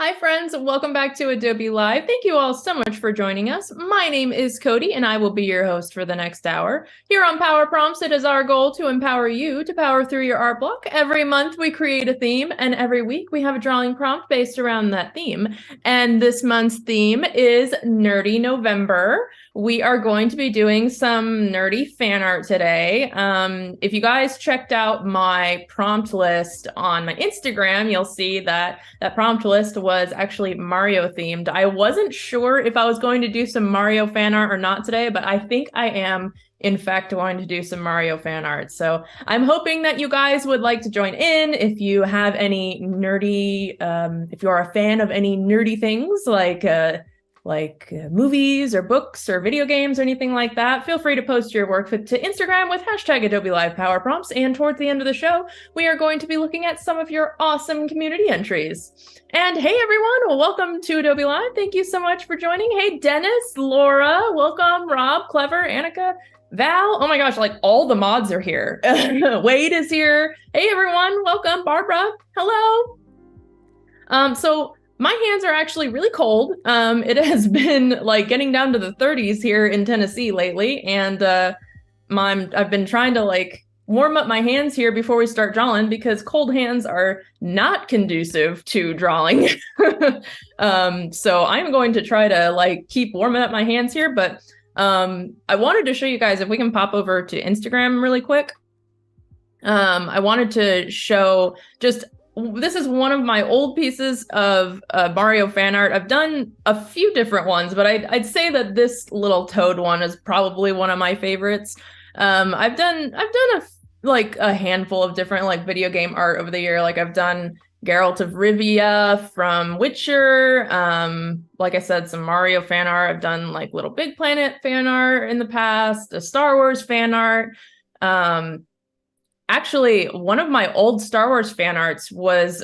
Hi friends, welcome back to Adobe Live. Thank you all so much for joining us. My name is Cody and I will be your host for the next hour. Here on Power Prompts, it is our goal to empower you to power through your art block. Every month we create a theme and every week we have a drawing prompt based around that theme. And this month's theme is Nerdy November. We are going to be doing some nerdy fan art today. If you guys checked out my prompt list on my Instagram, you'll see that that prompt list was actually Mario themed. I wasn't sure if I was going to do some Mario fan art or not today, but I think I am in fact going to do some Mario fan art. So I'm hoping that you guys would like to join in. If you have any nerdy, if you are a fan of any nerdy things like movies or books or video games or anything like that, feel free to post your work to Instagram with hashtag Adobe Live Power Prompts. And towards the end of the show, we are going to be looking at some of your awesome community entries. And hey everyone, welcome to Adobe Live. Thank you so much for joining. Hey Dennis, Laura, welcome, Rob, Clever, Annika, Val. Oh my gosh, like all the mods are here. Wade is here. Hey everyone, welcome, Barbara. Hello. So my hands are actually really cold. It has been like getting down to the 30s here in Tennessee lately, and I've been trying to like warm up my hands here before we start drawing because cold hands are not conducive to drawing. So I'm going to try to like keep warming up my hands here, but I wanted to show you guys if we can pop over to Instagram really quick. I wanted to show just this is one of my old pieces of Mario fan art. I've done a few different ones, but I'd say that this little toad one is probably one of my favorites. I've done a handful of different like video game art over the year. Like I've done Geralt of Rivia from Witcher. Like I said, some Mario fan art. I've done like Little Big Planet fan art in the past, a Star Wars fan art. Actually, one of my old Star Wars fan arts was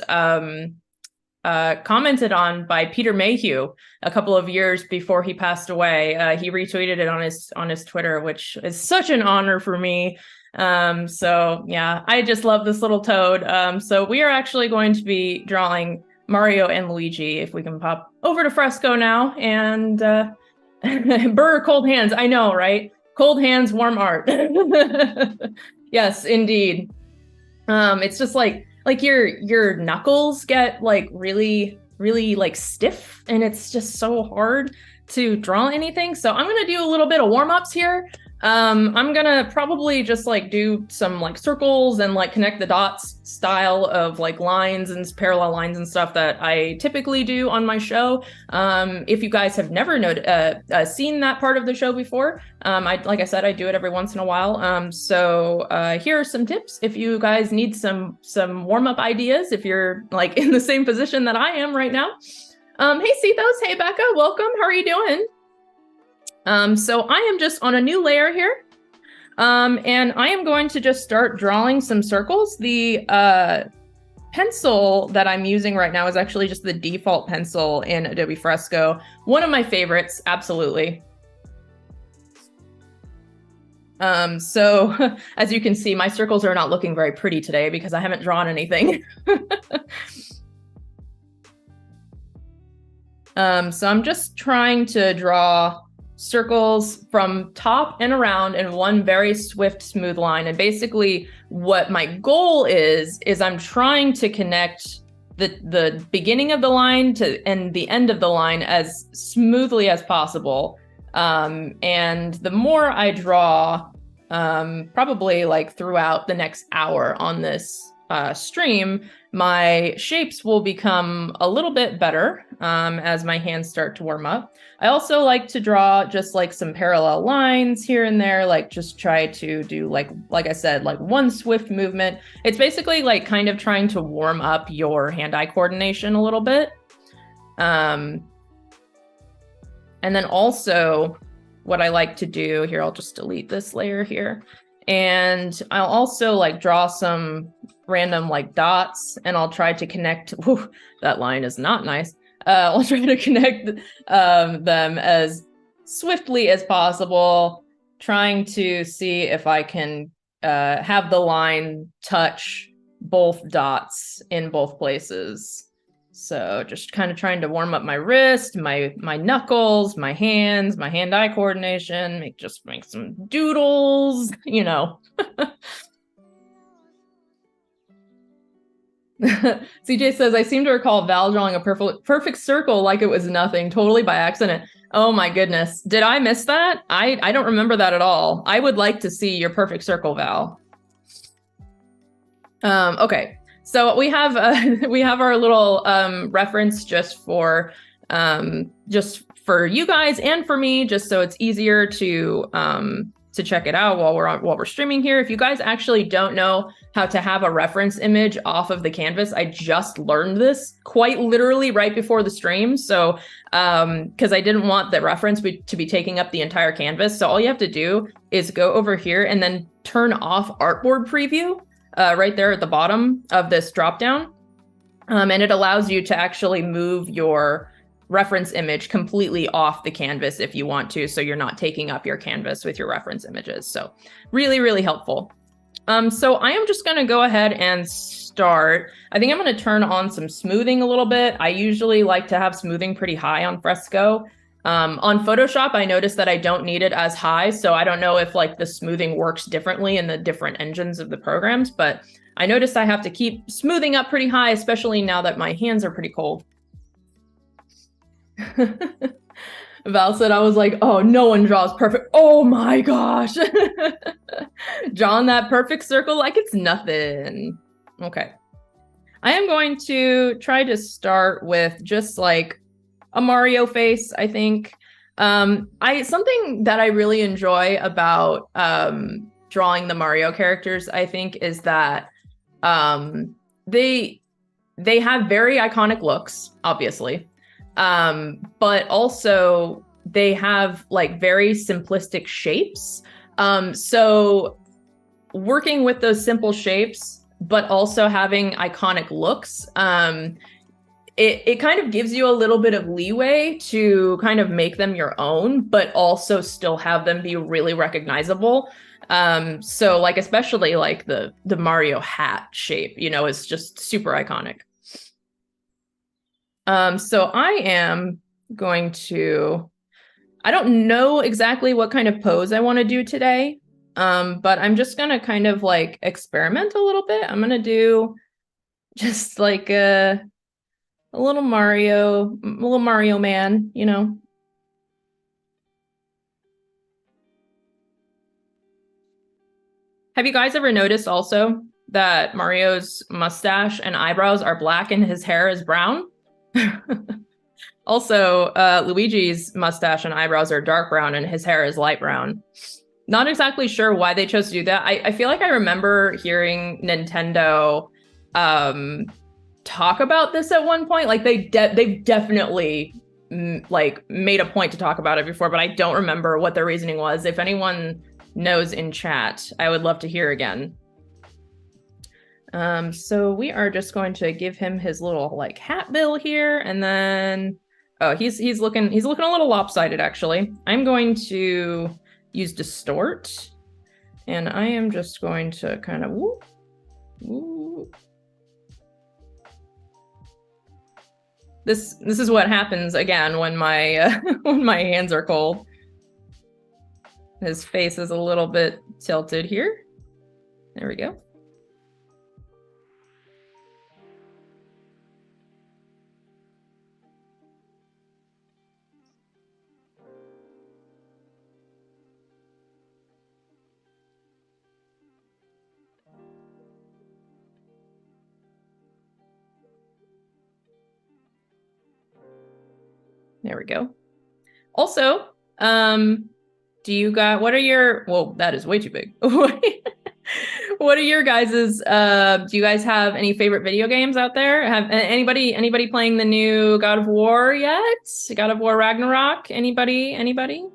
commented on by Peter Mayhew a couple of years before he passed away. He retweeted it on his Twitter, which is such an honor for me. So yeah, I just love this little toad. So we are actually going to be drawing Mario and Luigi. If we can pop over to Fresco now, and burr, cold hands. I know, right? Cold hands, warm art. Yes, indeed. It's just like your knuckles get like really like stiff, and it's just so hard to draw anything. So I'm gonna do a little bit of warm-ups here. I'm gonna probably just like do some like circles and like connect the dots style of like lines and parallel lines and stuff that I typically do on my show. If you guys have never seen that part of the show before, like I said, I do it every once in a while. So here are some tips if you guys need some warm-up ideas, if you're like in the same position that I am right now. Hey Cephos, hey Becca, welcome. How are you doing? So I am just on a new layer here, and I am going to just start drawing some circles. The pencil that I'm using right now is actually just the default pencil in Adobe Fresco. One of my favorites, absolutely. So as you can see, my circles are not looking very pretty today because I haven't drawn anything. So I'm just trying to draw circles from top and around in one very swift, smooth line. And basically what my goal is I'm trying to connect the beginning of the line and the end of the line as smoothly as possible. And the more I draw, probably like throughout the next hour on this stream, my shapes will become a little bit better as my hands start to warm up. I also like to draw just like some parallel lines here and there, like just try to do like I said, like one swift movement. It's basically like kind of trying to warm up your hand-eye coordination a little bit. And then also what I like to do here, I'll just delete this layer here. And I'll also like draw some random like dots, and I'll try to connect. Whew, that line is not nice. I'll try to connect them as swiftly as possible, trying to see if I can have the line touch both dots in both places. So just kind of trying to warm up my wrist, my knuckles, my hands, my hand-eye coordination, just make some doodles, you know. CJ says, I seem to recall Val drawing a perfect circle like it was nothing, totally by accident. Oh my goodness. Did I miss that? I don't remember that at all. I would like to see your perfect circle, Val. Okay. So we have our little reference just for you guys and for me, just so it's easier to check it out while we're streaming here. If you guys actually don't know how to have a reference image off of the canvas, I just learned this quite literally right before the stream. So because I didn't want the reference to be taking up the entire canvas. So all you have to do is go over here and then turn off artboard preview right there at the bottom of this dropdown. And it allows you to actually move your reference image completely off the canvas if you want to, so you're not taking up your canvas with your reference images. So really, really helpful. So I am just going to go ahead and start. I think I'm going to turn on some smoothing a little bit. I usually like to have smoothing pretty high on Fresco. On Photoshop, I noticed that I don't need it as high, so I don't know if like the smoothing works differently in the different engines of the programs, but I noticed I have to keep smoothing up pretty high, especially now that my hands are pretty cold. Val said, I was like, oh, no one draws perfect. Oh my gosh. Drawing that perfect circle like it's nothing. Okay. I am going to try to start with just like a Mario face, I think. Something that I really enjoy about drawing the Mario characters, I think, is that they have very iconic looks, obviously. But also they have like very simplistic shapes. So working with those simple shapes, but also having iconic looks, it kind of gives you a little bit of leeway to kind of make them your own, but also still have them be really recognizable. So like, especially like the Mario hat shape, you know, is just super iconic. So I am going to, I don't know exactly what kind of pose I want to do today, but I'm just going to kind of like experiment a little bit. I'm going to do just like a little Mario man, you know. Have you guys ever noticed also that Mario's mustache and eyebrows are black and his hair is brown? Also, Luigi's mustache and eyebrows are dark brown and his hair is light brown. Not exactly sure why they chose to do that. I feel like I remember hearing Nintendo talk about this at one point. Like they've definitely like made a point to talk about it before, but I don't remember what their reasoning was. If anyone knows in chat, I would love to hear again. So we are just going to give him his little like hat bill here, and then oh, he's looking a little lopsided actually. I'm going to use distort, and I am just going to kind of whoop, whoop. This is what happens again when my when my hands are cold. His face is a little bit tilted here. There we go. There we go. Also, do you got, what are your, well, that is way too big. What are your guys's, do you guys have any favorite video games out there? Have anybody playing the new God of War yet? God of War Ragnarok? Anybody?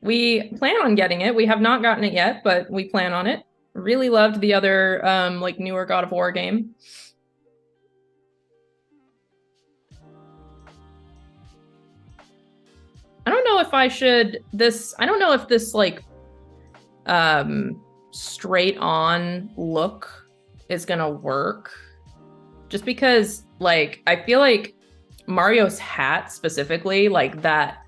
We plan on getting it. We have not gotten it yet, but we plan on it. Really loved the other, like newer God of War game. I don't know if I should, I don't know if this like straight on look is gonna work just because like I feel like Mario's hat specifically, like that,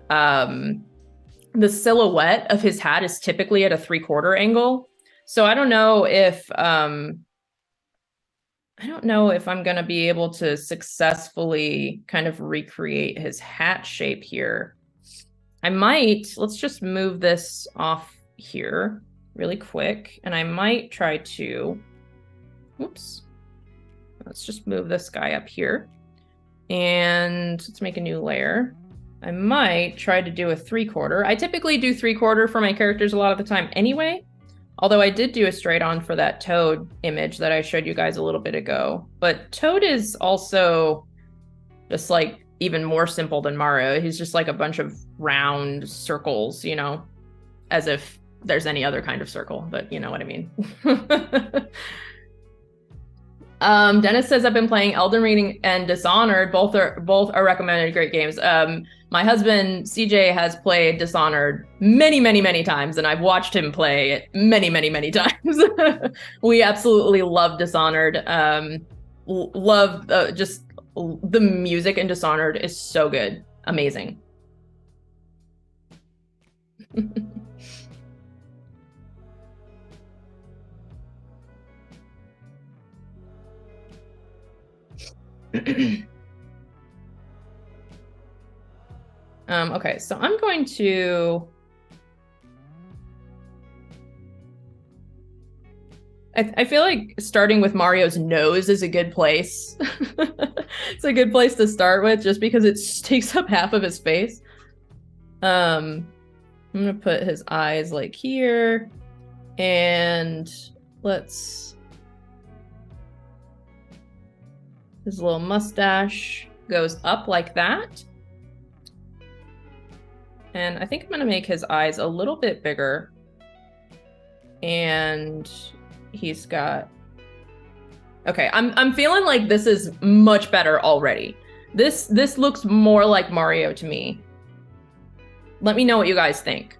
the silhouette of his hat is typically at a 3/4 angle. So I don't know if I'm gonna be able to successfully kind of recreate his hat shape here. I might, let's just move this off here really quick, and I might try to, oops, let's just move this guy up here, and let's make a new layer. I might try to do a 3/4. I typically do 3/4 for my characters a lot of the time anyway, although I did do a straight on for that Toad image that I showed you guys a little bit ago. But Toad is also just like even more simple than Mario. He's just like a bunch of round circles, you know, as if there's any other kind of circle, but you know what I mean. Dennis says, I've been playing Elden Ring and Dishonored. Both are recommended great games. My husband, CJ, has played Dishonored many, many, many times, and I've watched him play it many, many, many times. We absolutely love Dishonored. Love just the music in Dishonored is so good. Amazing. Okay, so I'm going to... I feel like starting with Mario's nose is a good place. It's a good place to start with, just because it takes up half of his face. I'm gonna put his eyes like here, and let's... His little mustache goes up like that. And I think I'm gonna make his eyes a little bit bigger. And he's got... Okay, I'm feeling like this is much better already. This looks more like Mario to me. Let me know what you guys think.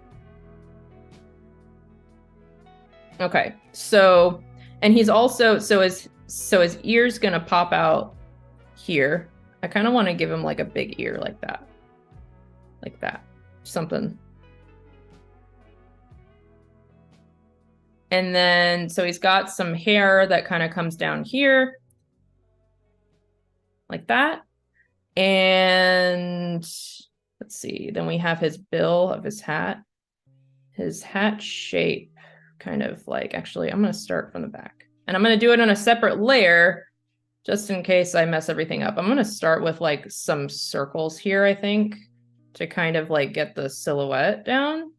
Okay, so, and he's also, so his ear's gonna pop out here. I kind of want to give him like a big ear like that. Like that. Something. And then, so he's got some hair that kind of comes down here. Like that. And let's see, then we have his bill of his hat. His hat shape kind of like, actually, I'm going to start from the back. And I'm going to do it on a separate layer just in case I mess everything up. I'm going to start with like some circles here, I think, to kind of like get the silhouette down.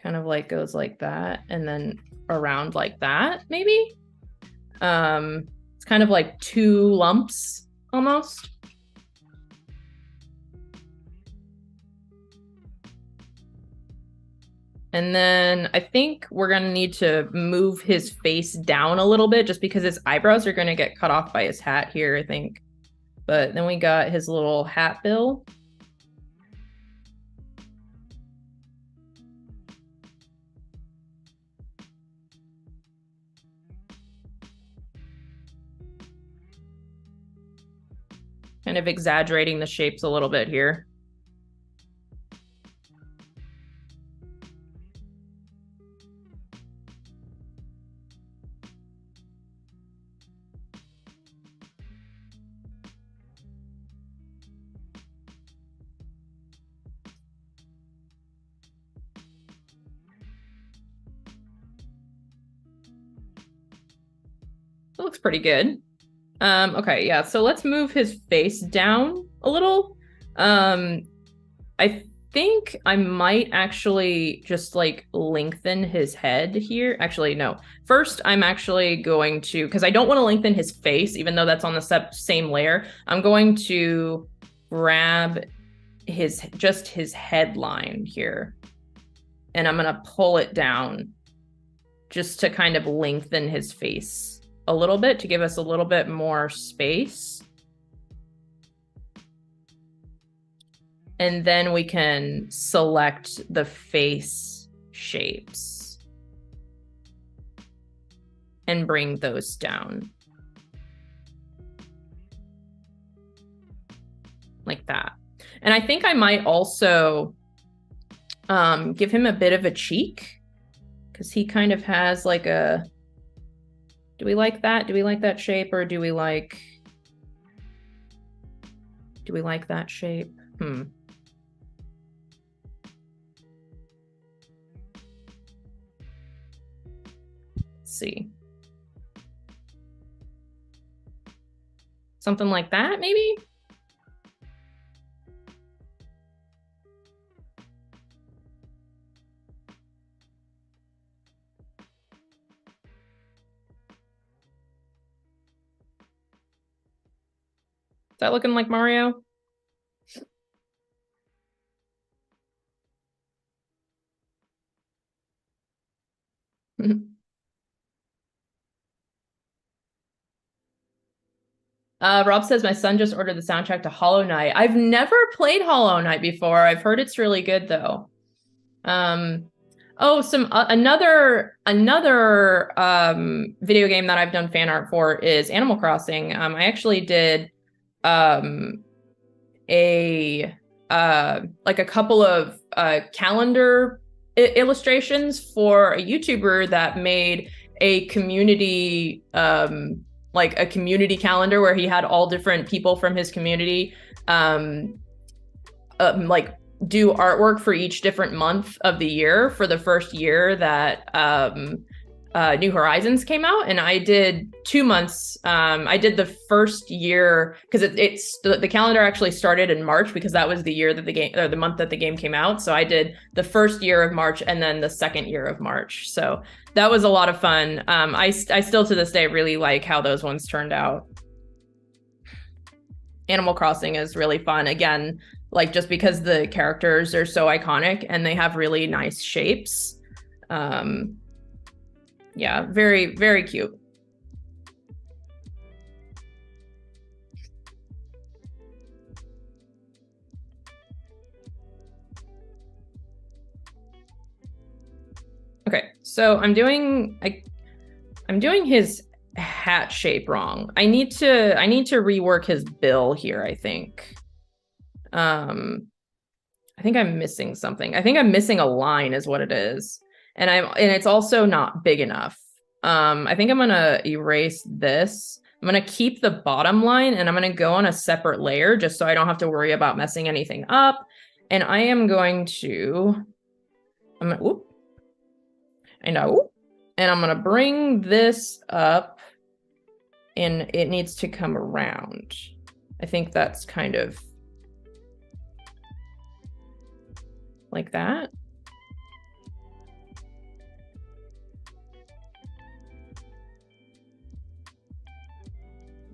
Kind of like goes like that, and then around like that, maybe. It's kind of like two lumps almost. And then I think we're going to need to move his face down a little bit, just because his eyebrows are going to get cut off by his hat here, I think. But then we got his little hat bill. Kind of exaggerating the shapes a little bit here. It looks pretty good. Okay, yeah, so let's move his face down a little. I think I might actually just like lengthen his head here. Actually, no. First, I'm actually going to, because I don't want to lengthen his face, even though that's on the same layer. I'm going to grab just his headline here, and I'm gonna pull it down just to kind of lengthen his face a little bit, to give us a little bit more space. And then we can select the face shapes and bring those down. And I think I might also give him a bit of a cheek, because he kind of has like a, do we like that? Do we like that shape, or do we like that shape? Let's see. Something like that, maybe? Is that looking like Mario? Rob says, my son just ordered the soundtrack to Hollow Knight. I've never played Hollow Knight before. I've heard it's really good, though. Oh, another video game that I've done fan art for is Animal Crossing. I actually did a couple of calendar illustrations for a YouTuber that made a community calendar where he had all different people from his community do artwork for each different month of the year for the first year that New Horizons came out. And I did 2 months. I did the first year because the calendar actually started in March, because that was the year that the month that the game came out. So I did the first year of March and then the second year of March. So that was a lot of fun. I still to this day really like how those ones turned out. Animal Crossing is really fun. Again, like just because the characters are so iconic and they have really nice shapes. Yeah, very, very cute. Okay, so I'm doing his hat shape wrong. I need to rework his bill here, I think. I think I'm missing something. I think I'm missing a line is what it is. And it's also not big enough. I think I'm gonna erase this. I'm gonna keep the bottom line and I'm gonna go on a separate layer just so I don't have to worry about messing anything up. And I am going to, and I'm gonna bring this up and it needs to come around. I think that's kind of like that.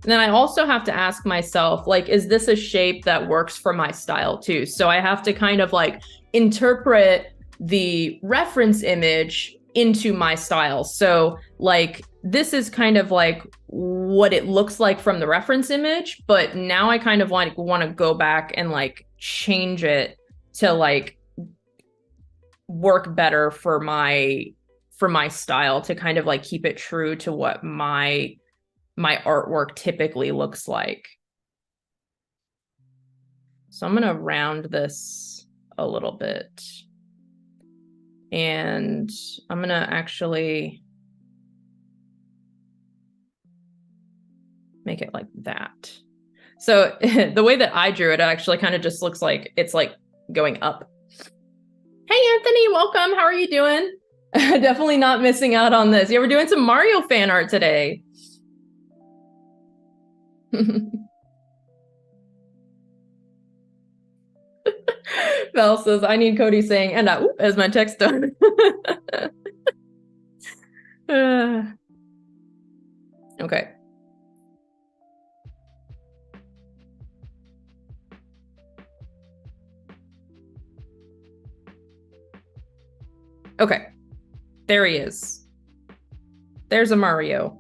And then I also have to ask myself, like, is this a shape that works for my style too? So I have to kind of like interpret the reference image into my style. So like, this is kind of like what it looks like from the reference image, but now I kind of want to go back and like change it to like work better for my style, to kind of like keep it true to what my artwork typically looks like. So I'm going to round this a little bit. And I'm going to actually make it like that. So the way that I drew it actually kind of just looks like it's like going up. Hey, Anthony, welcome. How are you doing? Definitely not missing out on this. Yeah, we're doing some Mario fan art today. Val says, I need Cody saying, and as my text done. Okay. Okay. There he is. There's a Mario.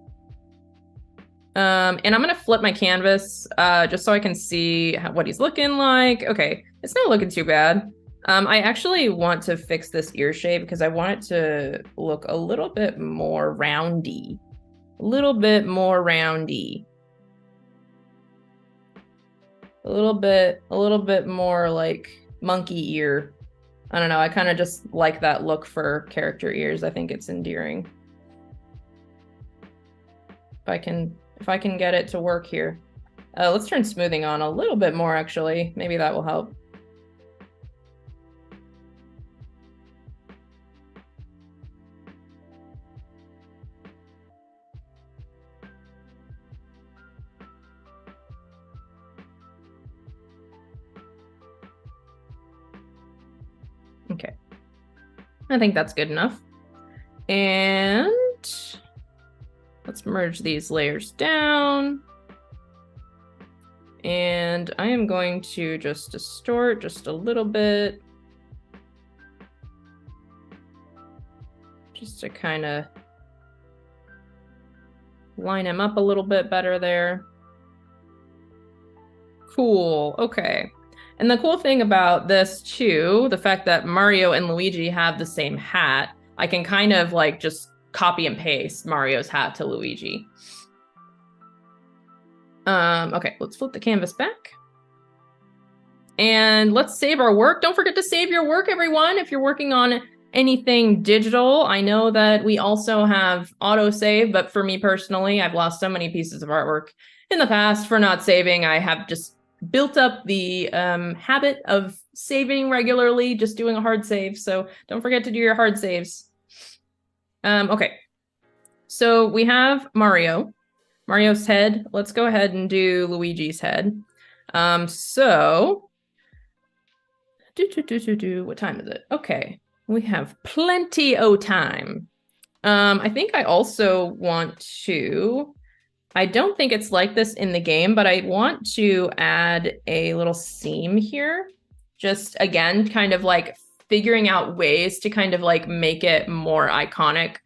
And I'm going to flip my canvas just so I can see what he's looking like. Okay, it's not looking too bad. I actually want to fix this ear shape because I want it to look a little bit more roundy. A little bit more roundy. a little bit more like monkey ear. I don't know. I kind of just like that look for character ears. I think it's endearing. If I can get it to work here. Let's turn smoothing on a little bit more, actually. Maybe that will help. Okay. I think that's good enough. And let's merge these layers down. And I am going to just distort just a little bit. Just to kind of line him up a little bit better there. Cool, okay. And the cool thing about this too, the fact that Mario and Luigi have the same hat, I can kind of like just copy and paste Mario's hat to Luigi. Okay, let's flip the canvas back. And let's save our work. Don't forget to save your work, everyone, if you're working on anything digital. I know that we also have autosave, but for me personally, I've lost so many pieces of artwork in the past for not saving. I have just built up the habit of saving regularly, just doing a hard save. So don't forget to do your hard saves. Okay, so we have Mario's head. Let's go ahead and do Luigi's head. So, what time is it? Okay, we have plenty of time. I think I also want to, I don't think it's like this in the game, but I want to add a little seam here. Just again, kind of like figuring out ways to kind of like make it more iconic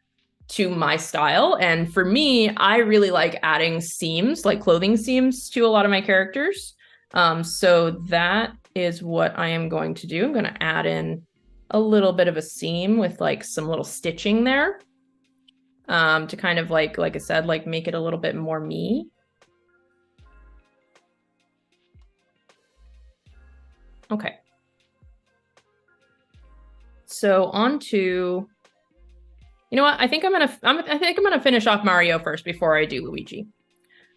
to my style. And for me, I really like adding seams, like clothing seams, to a lot of my characters. So that is what I am going to do. I'm going to add in a little bit of a seam with like some little stitching there, to kind of like I said, like make it a little bit more me. Okay. So on to, you know what? I think I'm gonna finish off Mario first before I do Luigi.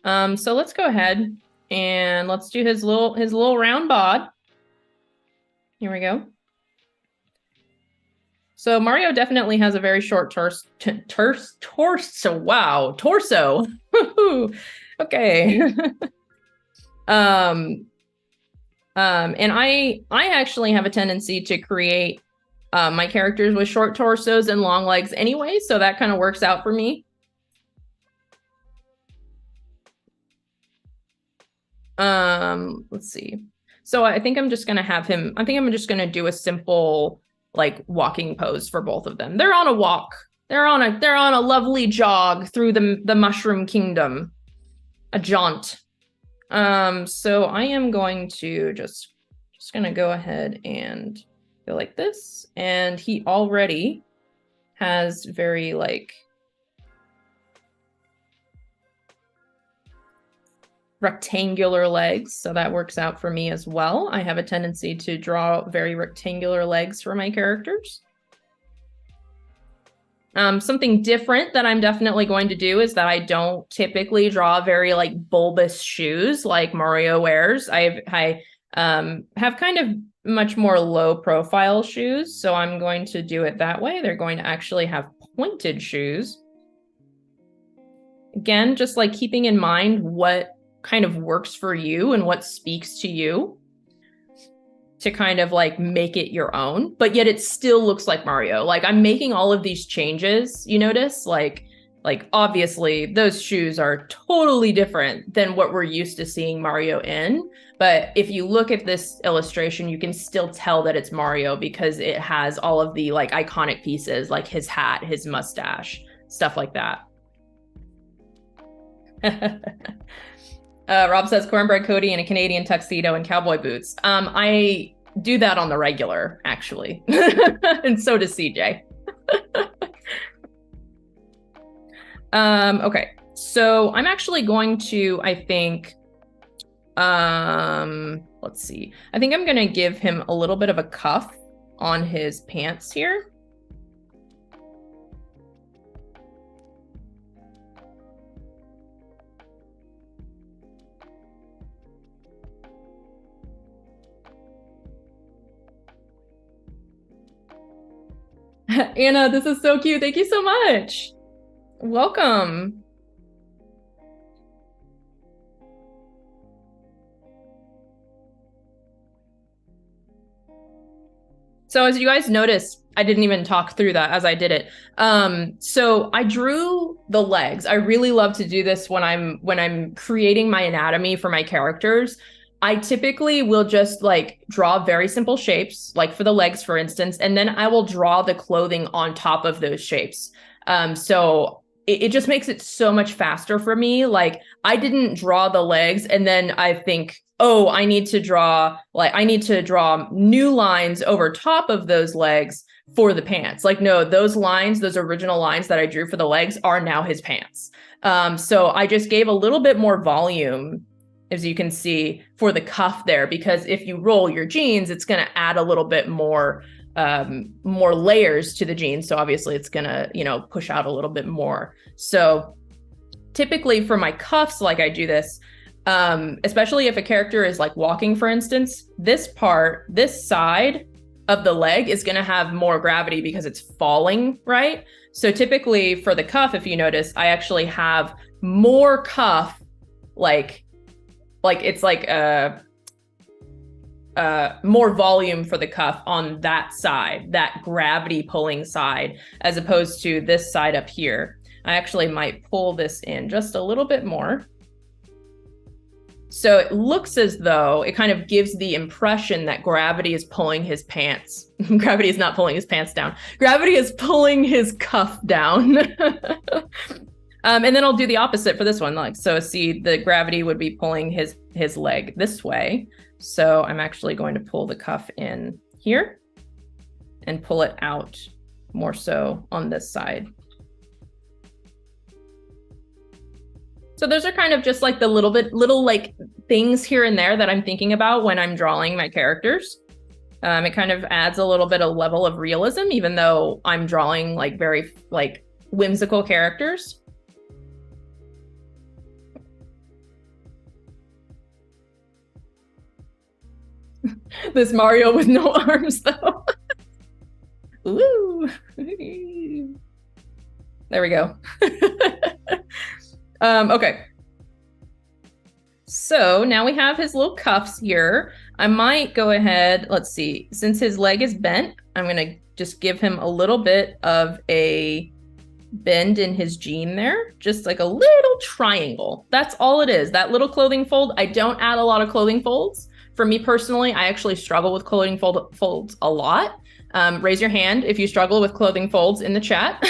So let's go ahead and let's do his little round bod. Here we go. So Mario definitely has a very short torso. Wow, torso. Okay. And I actually have a tendency to create my characters with short torsos and long legs anyway, so that kind of works out for me. Let's see. So I think I'm just gonna have him, I think I'm just gonna do a simple like walking pose for both of them. They're on a walk. They're on a lovely jog through the Mushroom Kingdom. A jaunt. So I am going to just gonna go ahead and go like this. And he already has very like rectangular legs, so that works out for me as well. I have a tendency to draw very rectangular legs for my characters. Something different that I'm definitely going to do is that I don't typically draw very like bulbous shoes like Mario wears. I have kind of much more low profile shoes, so I'm going to do it that way. They're going to actually have pointed shoes. Again, just like keeping in mind what kind of works for you and what speaks to you to kind of like make it your own, but yet it still looks like Mario. Like I'm making all of these changes, you notice, like obviously those shoes are totally different than what we're used to seeing Mario in. But if you look at this illustration, you can still tell that it's Mario because it has all of the like iconic pieces, like his hat, his mustache, stuff like that. Rob says cornbread Cody in a Canadian tuxedo and cowboy boots. I do that on the regular, actually. And so does CJ. Okay, so I'm actually going to, I think, Let's see. I think I'm gonna give him a little bit of a cuff on his pants here. Anna, this is so cute. Thank you so much. Welcome. So as you guys noticed, I didn't even talk through that as I did it. So I drew the legs. I really love to do this when I'm creating my anatomy for my characters. I typically will just like draw very simple shapes, like for the legs, for instance, and then I will draw the clothing on top of those shapes. So it just makes it so much faster for me. Like I didn't draw the legs and then I think, oh, I need to draw new lines over top of those legs for the pants. Like, no, those lines, those original lines that I drew for the legs are now his pants. So I just gave a little bit more volume, as you can see, for the cuff there, because if you roll your jeans, it's going to add a little bit more layers to the jeans. So obviously it's going to, push out a little bit more. So typically for my cuffs, like I do this, especially if a character is like walking, for instance, this side of the leg is going to have more gravity because it's falling, right? So typically for the cuff, if you notice, I actually have more cuff, like it's like more volume for the cuff on that side, that gravity pulling side, as opposed to this side up here. I actually might pull this in just a little bit more. So it looks as though it kind of gives the impression that gravity is pulling his pants. Gravity is not pulling his pants down. Gravity is pulling his cuff down. And then I'll do the opposite for this one. Like, so see, the gravity would be pulling his leg this way. So I'm actually going to pull the cuff in here and pull it out more so on this side. So those are kind of just like the little like things here and there that I'm thinking about when I'm drawing my characters. It kind of adds a little bit of level of realism, even though I'm drawing like very like whimsical characters. This Mario with no arms, though. Ooh. There we go. Okay. So now we have his little cuffs here. I might go ahead, let's see, since his leg is bent, I'm going to just give him a little bit of a bend in his jean there, just like a little triangle. That's all it is, that little clothing fold. I don't add a lot of clothing folds. For me personally, I actually struggle with clothing folds a lot. Raise your hand if you struggle with clothing folds in the chat.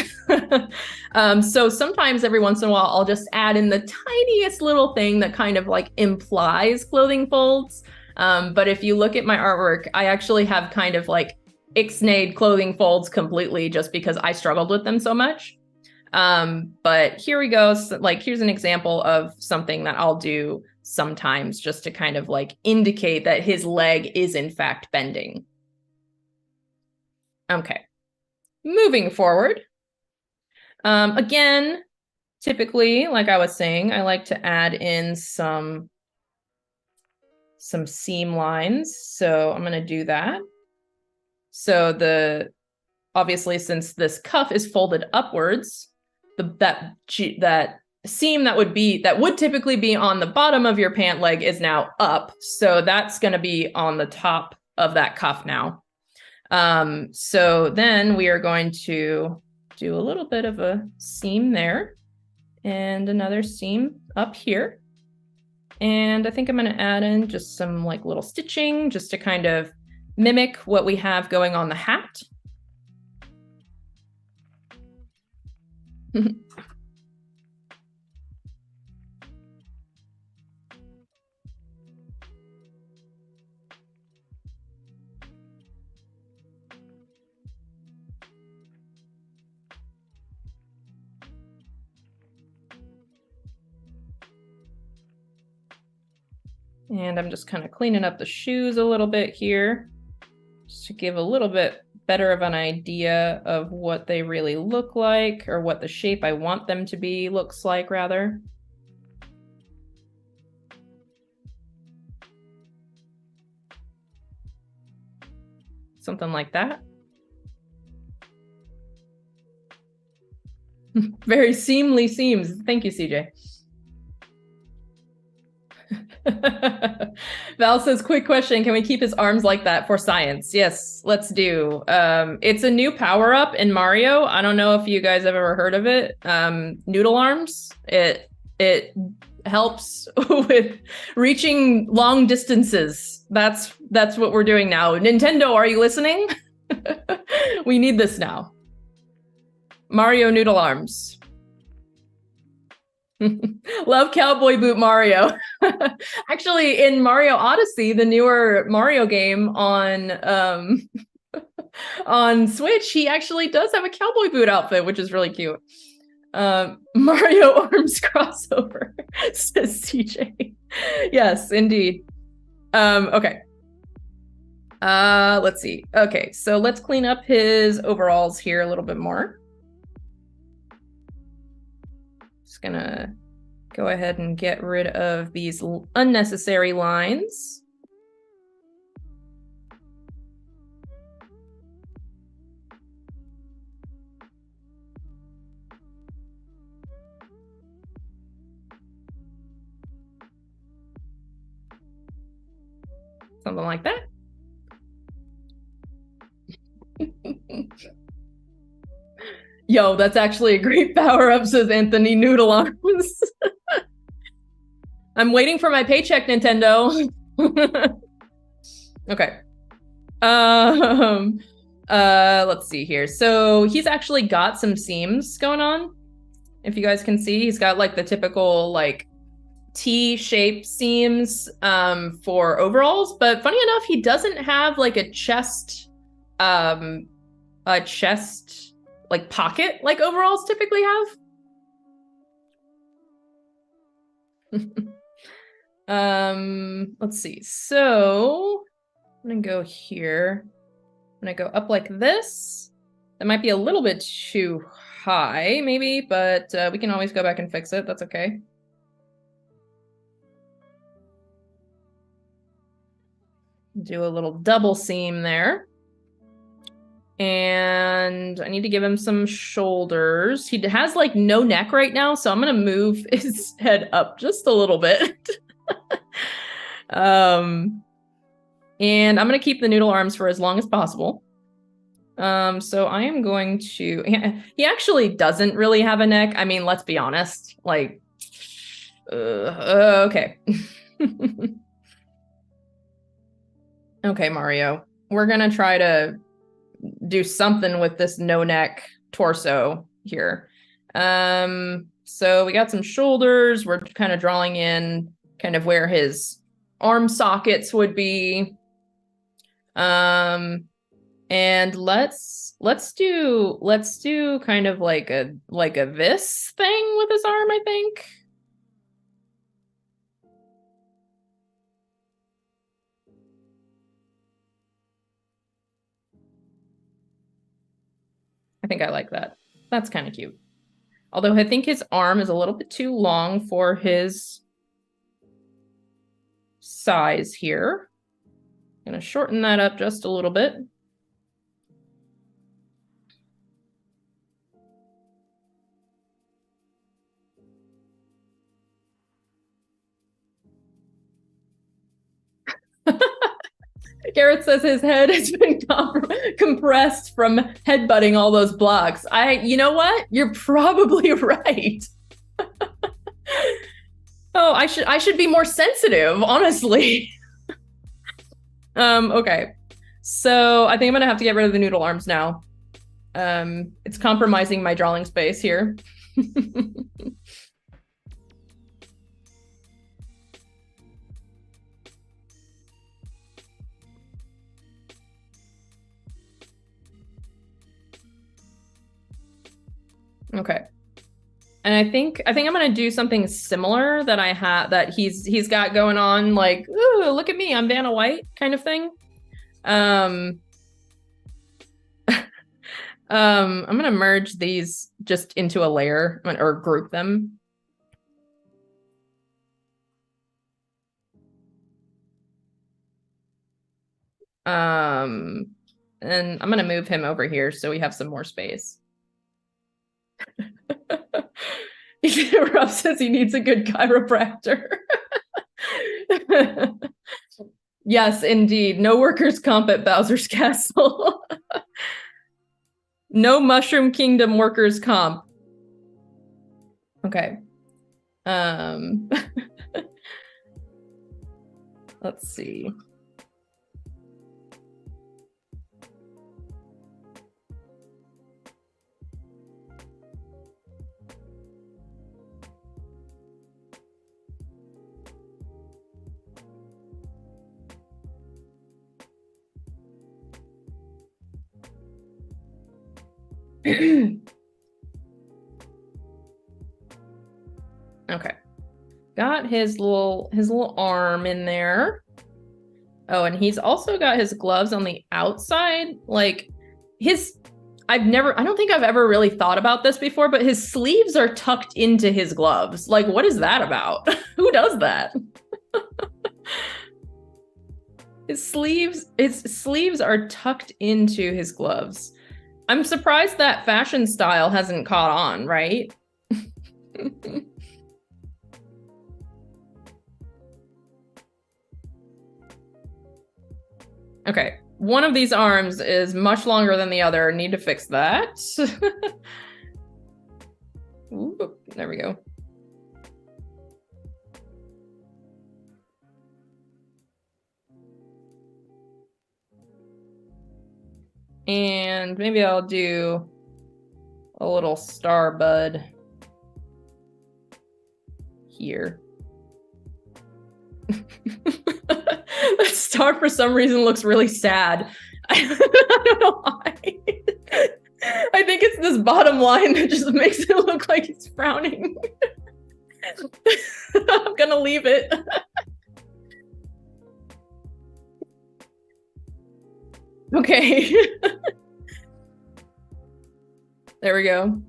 So sometimes every once in a while, I'll just add in the tiniest little thing that kind of like implies clothing folds. But if you look at my artwork, I actually have kind of like ixnayed clothing folds completely just because I struggled with them so much. But here we go. So, like, here's an example of something that I'll do sometimes just to kind of like indicate that his leg is in fact bending. Okay, moving forward. Again, typically, like I was saying, I like to add in some seam lines. So I'm going to do that. So obviously, since this cuff is folded upwards, that seam that would typically be on the bottom of your pant leg is now up. So that's going to be on the top of that cuff now. So then we are going to do a little bit of a seam there and another seam up here. And I think I'm going to add in just some like little stitching just to kind of mimic what we have going on the hat. And I'm just kind of cleaning up the shoes a little bit here, just to give a little bit better of an idea of what they really look like, or what the shape I want them to be looks like, rather. Something like that. Very seamly seams. Thank you, CJ. Val says, quick question. Can we keep his arms like that for science? Yes, let's do. It's a new power-up in Mario. I don't know if you guys have ever heard of it. Noodle arms. It helps with reaching long distances. That's what we're doing now. Nintendo, are you listening? We need this now. Mario noodle arms. Love cowboy boot Mario. Actually, in Mario Odyssey, the newer Mario game on Switch, he actually does have a cowboy boot outfit, which is really cute. Mario arms crossover, says CJ. Yes, indeed. Okay. Let's see. Okay, so let's clean up his overalls here a little bit more. Just gonna go ahead and get rid of these unnecessary lines. Something like that. Yo, that's actually a great power-up, says Anthony. Noodle arms. I'm waiting for my paycheck, Nintendo. Okay. Let's see here. So he's actually got some seams going on. If you guys can see, he's got like the typical like T-shaped seams for overalls, but funny enough, he doesn't have like a chest like pocket like overalls typically have. Let's see. So I'm gonna go here. I'm gonna go up like this. That might be a little bit too high, maybe, but we can always go back and fix it. That's okay. Do a little double seam there. And I need to give him some shoulders. He has like no neck right now, so I'm gonna move his head up just a little bit. And I'm gonna keep the noodle arms for as long as possible. So I am going to, he actually doesn't really have a neck. I mean, let's be honest, like, okay. Okay, Mario, we're gonna try to do something with this no neck torso here. So we got some shoulders. We're kind of drawing in kind of where his arm sockets would be. And let's do kind of like a this thing with his arm, I think. I think I like that. That's kind of cute. Although I think his arm is a little bit too long for his size here. I'm gonna shorten that up just a little bit. Garrett says his head has been compressed from headbutting all those blocks. You know what? You're probably right. Oh, I should be more sensitive, honestly. Okay. So I think I'm gonna have to get rid of the noodle arms now. It's compromising my drawing space here. Okay. I think I'm gonna do something similar that he's got going on, like, ooh, look at me, I'm Vanna White kind of thing. I'm gonna merge these just into a layer or group them. And I'm gonna move him over here so we have some more space. Rob says he needs a good chiropractor. Yes, indeed. No workers' comp at Bowser's Castle. No Mushroom Kingdom workers' comp. Okay. Let's see. Okay. Got his little arm in there. Oh, and he's also got his gloves on the outside. Like I don't think I've ever really thought about this before, but his sleeves are tucked into his gloves. Like, what is that about? Who does that? His sleeves are tucked into his gloves. I'm surprised that fashion style hasn't caught on, right? Okay, one of these arms is much longer than the other. Need to fix that. Ooh, there we go. And maybe I'll do a little star bud here. That star for some reason looks really sad. I don't know why. I think it's this bottom line that just makes it look like it's frowning. I'm gonna leave it. Okay. There we go.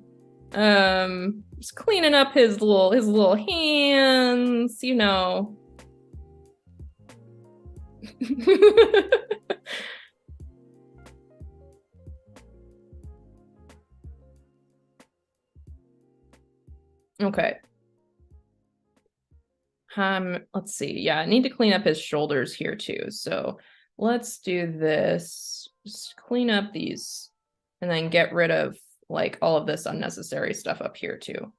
Just cleaning up his little hands, you know. Okay. Let's see. Yeah, I need to clean up his shoulders here too. So let's do this. Just clean up these and then get rid of like all of this unnecessary stuff up here too.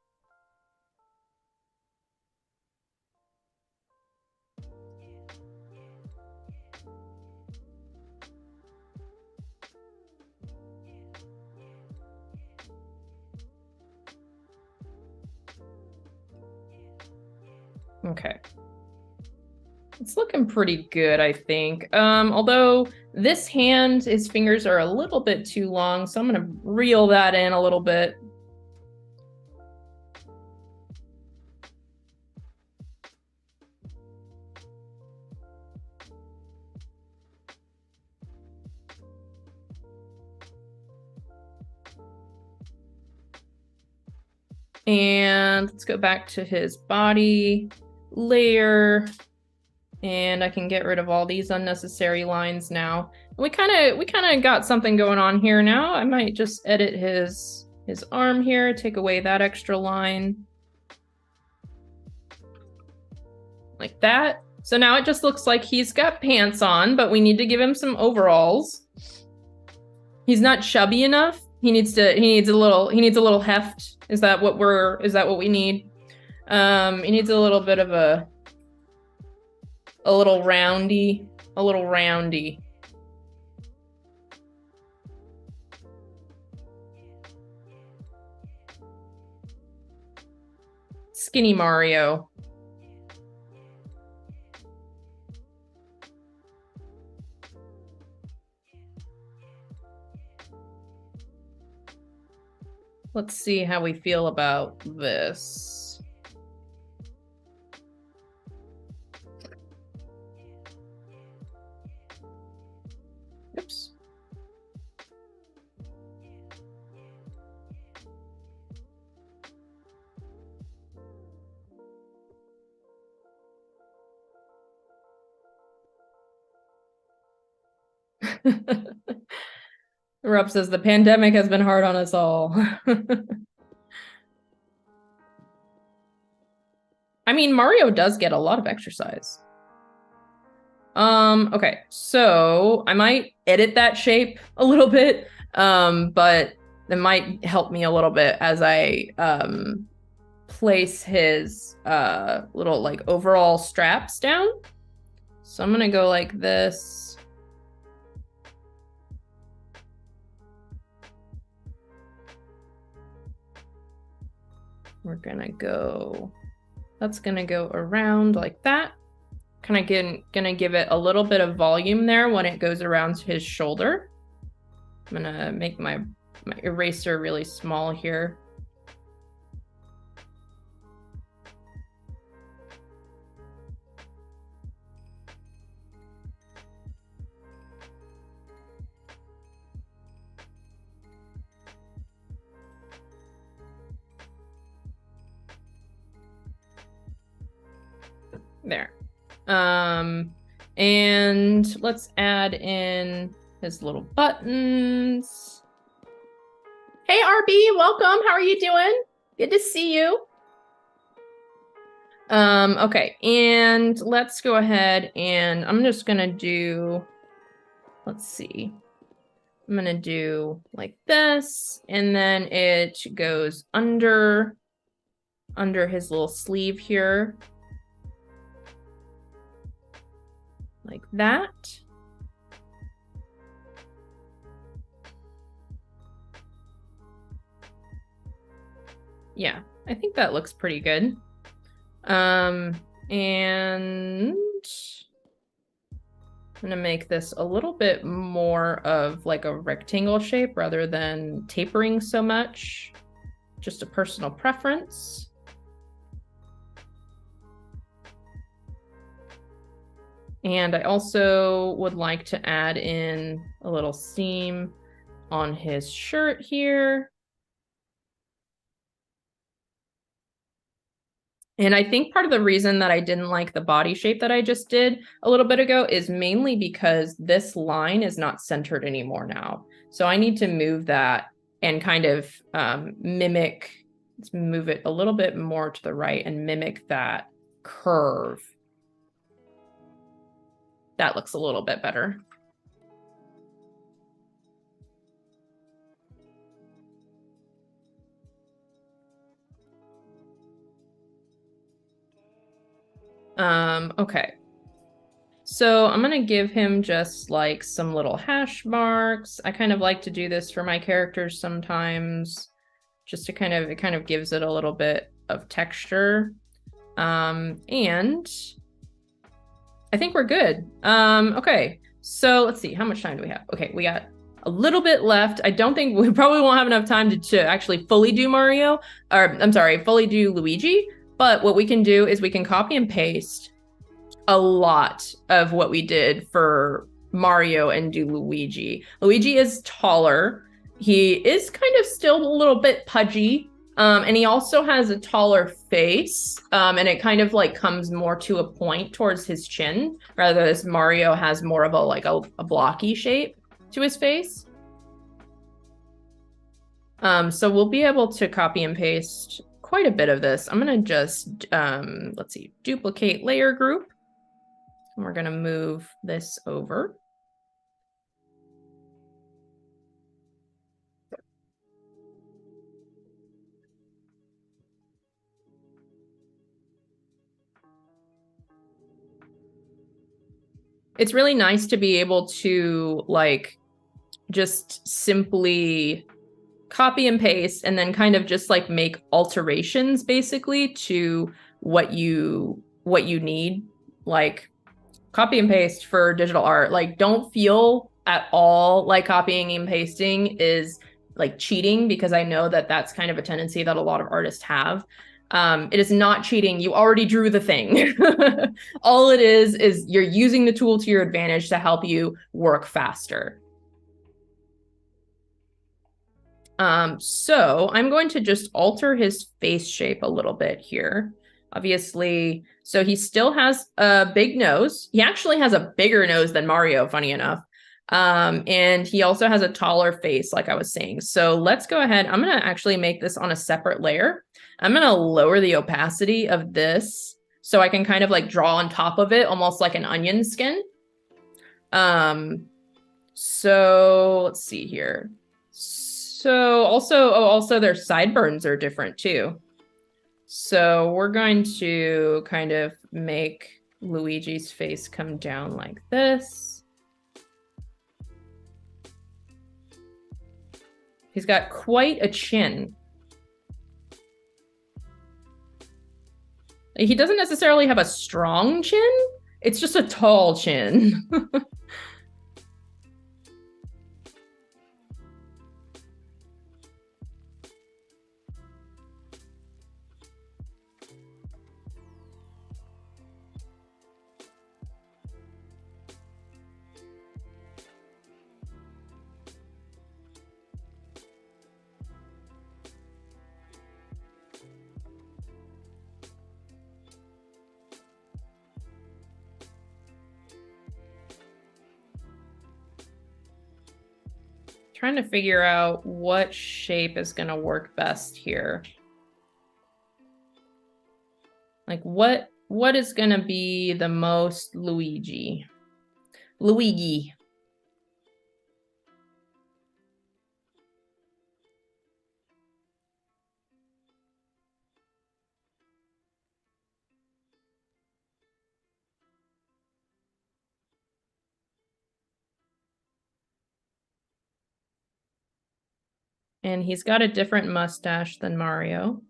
Okay. It's looking pretty good, I think. Although this hand, his fingers are a little bit too long, so I'm gonna reel that in a little bit. And let's go back to his body layer. And I can get rid of all these unnecessary lines now. We kind of got something going on here now. I might just edit his arm here, take away that extra line. Like that. So now it just looks like he's got pants on, but we need to give him some overalls. He's not chubby enough. He needs a little heft. Is that what we need? He needs a little bit of a little roundy. Skinny Mario. Let's see how we feel about this. Oops. Rupp says the pandemic has been hard on us all. I mean, Mario does get a lot of exercise. Okay, so I might edit that shape a little bit, but it might help me a little bit as I place his little like overall straps down. So I'm gonna go like this. We're gonna go, that's gonna go around like that. Kind of gonna give it a little bit of volume there when it goes around his shoulder. I'm gonna make my eraser really small here. There. And let's add in his little buttons. Hey, RB, welcome. How are you doing? Good to see you. Okay, and let's go ahead and I'm just gonna do, let's see. I'm gonna do like this, and then it goes under his little sleeve here. Like that. Yeah, I think that looks pretty good. And I'm gonna make this a little bit more of like a rectangle shape rather than tapering so much. Just a personal preference. And I also would like to add in a little seam on his shirt here. And I think part of the reason that I didn't like the body shape that I just did a little bit ago is mainly because this line is not centered anymore now. So I need to move that and kind of mimic, let's move it a little bit more to the right and mimic that curve. That looks a little bit better. Okay. So I'm gonna give him just like some little hash marks. I kind of like to do this for my characters sometimes, just to it kind of gives it a little bit of texture. And I think we're good. Okay, so let's see, how much time do we have? Okay, we got a little bit left. I don't think we probably won't have enough time to actually fully do Mario, or I'm sorry, fully do Luigi. But what we can do is we can copy and paste a lot of what we did for Mario and do Luigi. Luigi is taller. He is kind of still a little bit pudgy. And he also has a taller face, and it kind of like comes more to a point towards his chin, rather as Mario has more of a blocky shape to his face. So we'll be able to copy and paste quite a bit of this. I'm gonna just, let's see, duplicate layer group. And we're gonna move this over. It's really nice to be able to like just simply copy and paste and then kind of just like make alterations basically to what you need. Like copy and paste for digital art, like don't feel at all like copying and pasting is like cheating, because I know that that's kind of a tendency that a lot of artists have. It is not cheating. You already drew the thing. All it is you're using the tool to your advantage to help you work faster. So I'm going to just alter his face shape a little bit here. Obviously, so he still has a big nose. He actually has a bigger nose than Mario, funny enough. And he also has a taller face, like I was saying. So let's go ahead. I'm going to actually make this on a separate layer. I'm going to lower the opacity of this so I can kind of like draw on top of it, almost like an onion skin. So let's see here. So also their sideburns are different too. So we're going to kind of make Luigi's face come down like this. He's got quite a chin. He doesn't necessarily have a strong chin. It's just a tall chin. Trying to figure out what shape is going to work best here. Like what is going to be the most Luigi? Luigi. And he's got a different mustache than Mario.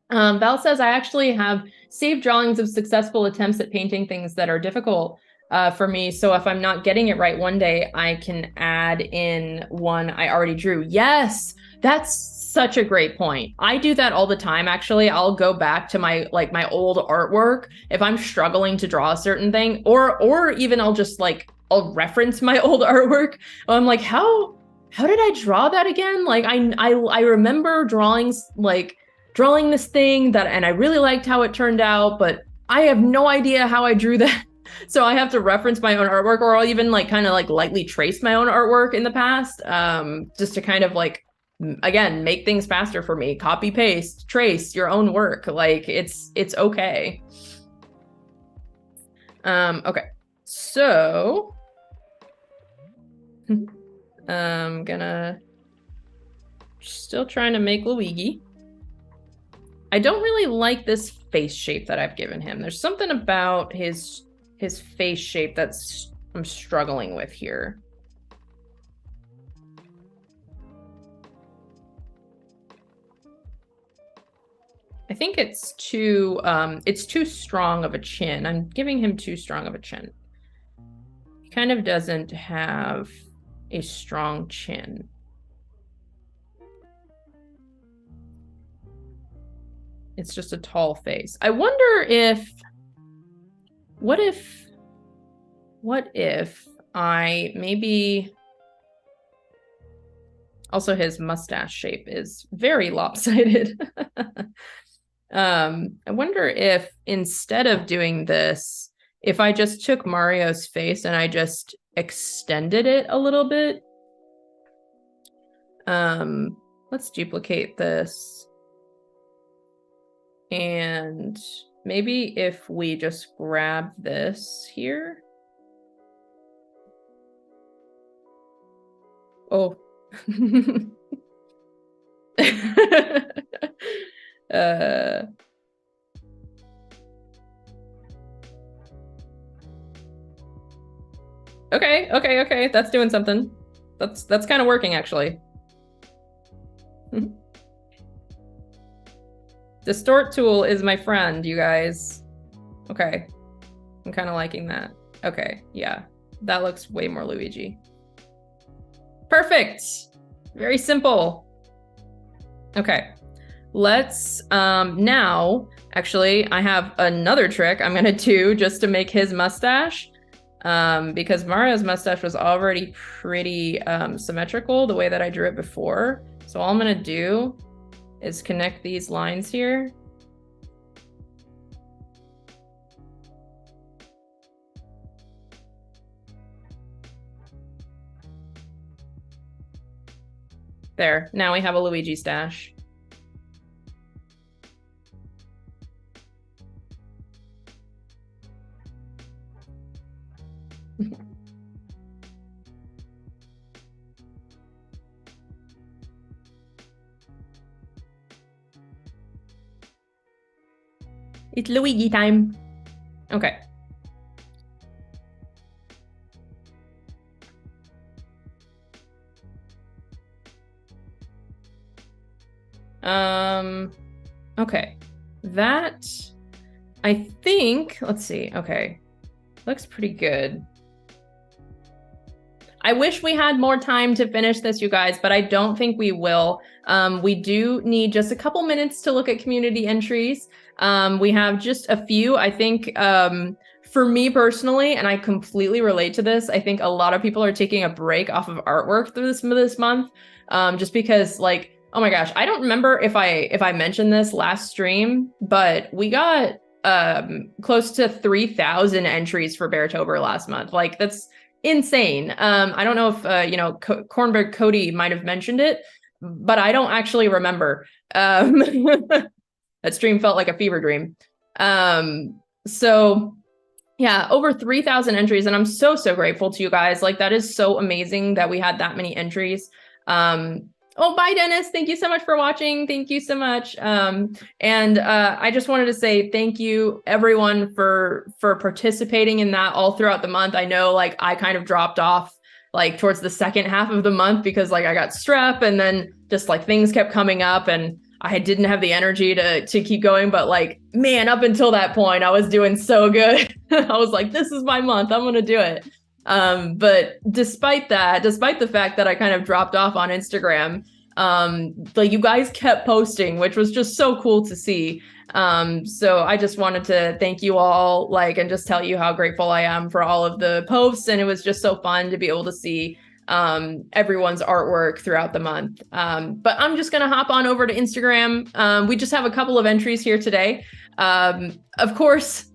Val says, I actually have saved drawings of successful attempts at painting things that are difficult for me. So if I'm not getting it right one day, I can add in one I already drew. Yes, that's such a great point. I do that all the time, actually. I'll go back to my old artwork if I'm struggling to draw a certain thing, or even I'll reference my old artwork. I'm like, how did I draw that again? Like I remember drawing this thing and I really liked how it turned out, but I have no idea how I drew that. So I have to reference my own artwork, or I'll even kind of lightly trace my own artwork in the past, just to kind of again, make things faster for me. Copy, paste, trace your own work. Like it's okay. Okay. So I'm gonna still trying to make Luigi. I don't really like this face shape that I've given him. There's something about his face shape I'm struggling with here. I think it's too strong of a chin. I'm giving him too strong of a chin. He kind of doesn't have a strong chin. It's just a tall face. I wonder what if I maybe, also his mustache shape is very lopsided. I wonder if instead of doing this, if I just took Mario's face and I just extended it a little bit. Let's duplicate this. And maybe if we just grab this here. Oh. Okay. That's doing something. That's kind of working, actually. Distort tool is my friend, you guys. Okay. I'm kind of liking that. Okay, yeah. That looks way more Luigi. Perfect. Very simple. Okay. Let's now, actually, I have another trick I'm gonna do just to make his mustache. Because Mario's mustache was already pretty symmetrical the way that I drew it before. So all I'm gonna do is connect these lines here. There, now we have a Luigi stash. It's Luigi time. Okay. Okay. That, I think, let's see. Okay. Looks pretty good. I wish we had more time to finish this, you guys, but I don't think we will. We do need just a couple minutes to look at community entries. We have just a few. I think for me personally, and I completely relate to this, I think a lot of people are taking a break off of artwork through this month, just because, like, oh my gosh, I don't remember if I mentioned this last stream, but we got close to 3,000 entries for Beartober last month. Like, that's insane. I don't know if you know, Cornbread Cody might have mentioned it, but I don't actually remember. That stream felt like a fever dream. So yeah, over 3,000 entries, and I'm so grateful to you guys. Like, that is so amazing that we had that many entries. Oh, bye, Dennis. Thank you so much for watching. Thank you so much. And I just wanted to say thank you, everyone, for participating in that all throughout the month. I know, like, I kind of dropped off, like, towards the second half of the month because, like, I got strep, and then just, like, things kept coming up, and I didn't have the energy to keep going. But, like, man, up until that point, I was doing so good. I was like, this is my month. I'm going to do it. But despite the fact that I kind of dropped off on Instagram, like, you guys kept posting, which was just so cool to see. So I just wanted to thank you all, like, and just tell you how grateful I am for all of the posts. And it was just so fun to be able to see everyone's artwork throughout the month. But I'm just gonna hop on over to Instagram. We just have a couple of entries here today. Of course,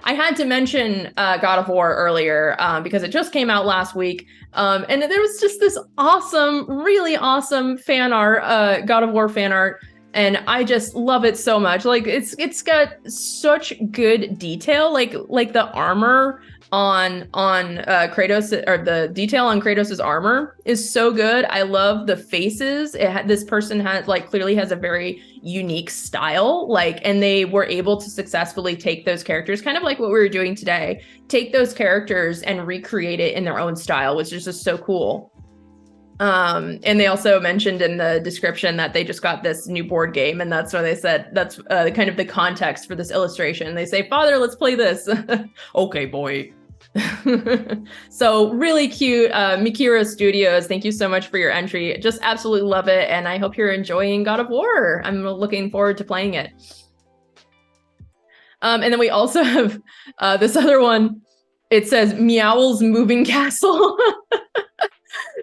I had to mention God of War earlier because it just came out last week. And there was just this awesome, really awesome fan art, God of War fan art. And I just love it so much. Like, it's got such good detail, like the armor on Kratos, or the detail on Kratos's armor is so good. I love the faces. This person has, like, clearly has a very unique style, like, and they were able to successfully take those characters, kind of like what we were doing today, take those characters and recreate it in their own style, which is just so cool. And they also mentioned in the description that they just got this new board game, and that's why they said that's kind of the context for this illustration. They say, "Father, let's play this." Okay, boy. So really cute. Mikira Studios, thank you so much for your entry. Just absolutely love it, and I hope you're enjoying God of War. I'm looking forward to playing it. And then we also have this other one. It says Meowl's Moving Castle.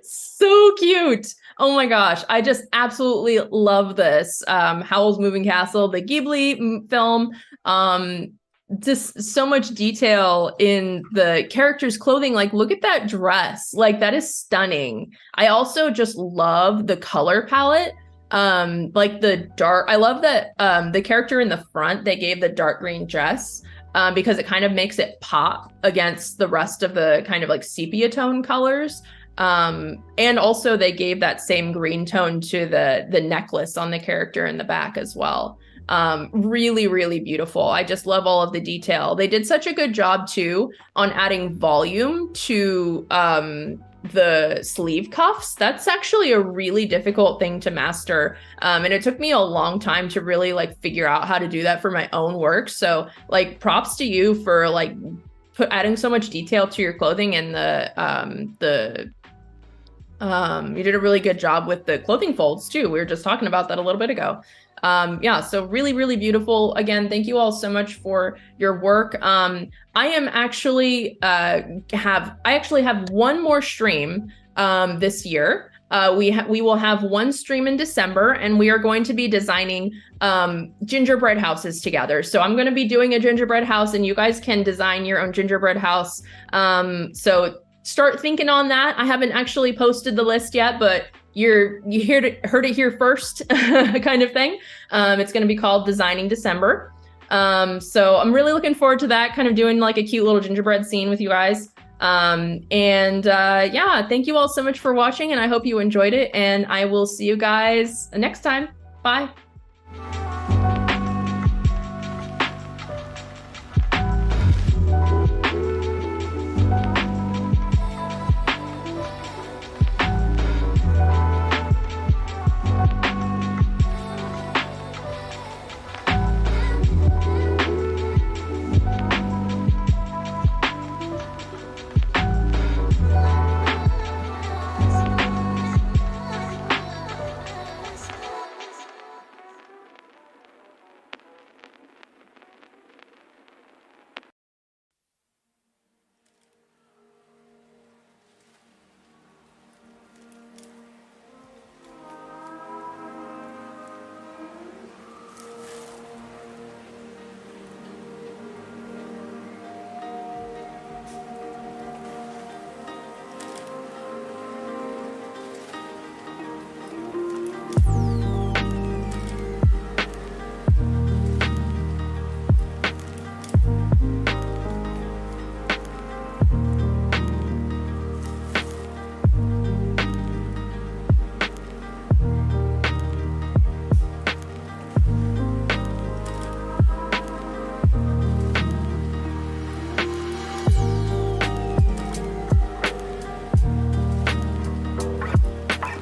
So cute. Oh my gosh, I just absolutely love this. Howl's Moving Castle, the Ghibli film. Just so much detail in the characters' clothing. Like, look at that dress. Like, that is stunning. I also just love the color palette. Like the dark, I love that the character in the front, they gave the dark green dress because it kind of makes it pop against the rest of the kind of like sepia tone colors. And also they gave that same green tone to the necklace on the character in the back as well. Really, really beautiful. I just love all of the detail. They did such a good job too on adding volume to the sleeve cuffs. That's actually a really difficult thing to master. And it took me a long time to really like figure out how to do that for my own work. So like props to you for like adding so much detail to your clothing, and you did a really good job with the clothing folds too. We were just talking about that a little bit ago. Yeah, so really, really beautiful. Again, thank you all so much for your work. I am actually have one more stream this year. We will have one stream in December, and we are going to be designing gingerbread houses together. So I'm going to be doing a gingerbread house, and you guys can design your own gingerbread house. So start thinking on that. I haven't actually posted the list yet, but you heard it here first, kind of thing. It's going to be called Designing December. So I'm really looking forward to that, kind of doing like a cute little gingerbread scene with you guys. Yeah, thank you all so much for watching, and I hope you enjoyed it, and I will see you guys next time. Bye.